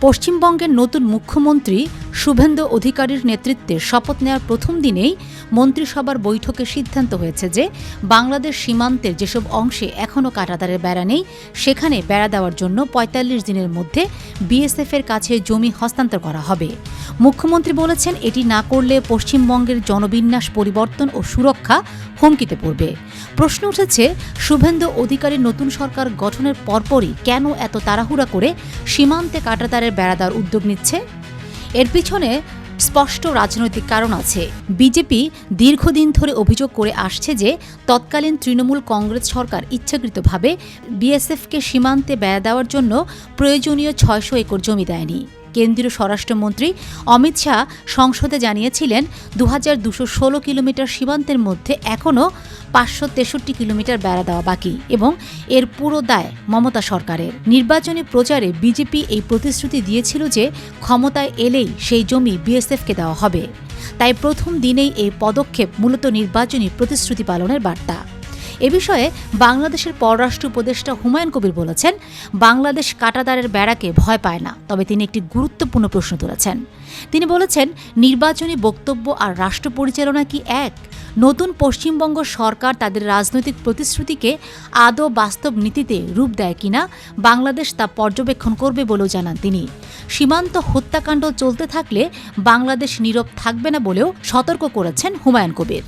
পশ্চিমবঙ্গের নতুন মুখ্যমন্ত্রী শুভেন্দু অধিকারীর নেতৃত্বে শপথ নেওয়ার প্রথম দিনেই মন্ত্রিসভার বৈঠকে সিদ্ধান্ত হয়েছে যে বাংলাদেশ সীমান্তের যেসব অংশে এখনও কাঁটাতারের বেড়া নেই সেখানে বেড়া দেওয়ার জন্য ৪৫ দিনের মধ্যে বিএসএফের কাছে জমি হস্তান্তর করা হবে। মুখ্যমন্ত্রী বলেছেন, এটি না করলে পশ্চিমবঙ্গের জনবিন্যাস পরিবর্তন ও সুরক্ষা হুমকিতে পড়বে। প্রশ্ন উঠেছে, শুভেন্দু অধিকারীর নতুন সরকার গঠনের পরপরই কেন এত তাড়াহুড়া করে সীমান্তে কাঁটাতারের বেড়া দেওয়ার উদ্যোগ নিচ্ছে? এর পিছনে স্পষ্ট রাজনৈতিক কারণ আছে। বিজেপি দীর্ঘদিন ধরে অভিযোগ করে আসছে যে তৎকালীন তৃণমূল কংগ্রেস সরকার ইচ্ছাকৃতভাবে বিএসএফকে সীমান্তে বেড়া দেওয়ার জন্য প্রয়োজনীয় ৬০০ একর জমি দেয়নি। কেন্দ্রীয় স্বরাষ্ট্রমন্ত্রী অমিত শাহ সংসদে জানিয়েছিলেন, ২২১৬ কিলোমিটার সীমান্তের মধ্যে এখনও ৫৬৩ কিলোমিটার বেড়া দেওয়া বাকি এবং এর পুরো দায় মমতা সরকারের। নির্বাচনী প্রচারে বিজেপি এই প্রতিশ্রুতি দিয়েছিল যে ক্ষমতায় এলেই সেই জমি বিএসএফকে দেওয়া হবে। তাই প্রথম দিনেই এই পদক্ষেপ মূলত নির্বাচনী প্রতিশ্রুতি পালনের বার্তা। এ বিষয়ে বাংলাদেশের পররাষ্ট্র উপদেষ্টা হুমায়ুন কবির বলেছেন, বাংলাদেশ কাঁটাতারের বেড়াকে ভয় পায় না, তবে তিনি একটি গুরুত্বপূর্ণ প্রশ্ন তুলেছেন। তিনি বলেছেন, নির্বাচনী বক্তব্য আর রাষ্ট্র পরিচালনা কি এক? নতুন পশ্চিমবঙ্গ সরকার তাদের রাজনৈতিক প্রতিশ্রুতিকে আদৌ বাস্তব নীতিতে রূপ দেয় কিনা বাংলাদেশ তা পর্যবেক্ষণ করবে বলেও জানান তিনি। সীমান্ত হত্যাকাণ্ড চলতে থাকলে বাংলাদেশ নীরব থাকবে না বলেও সতর্ক করেছেন হুমায়ুন কবির।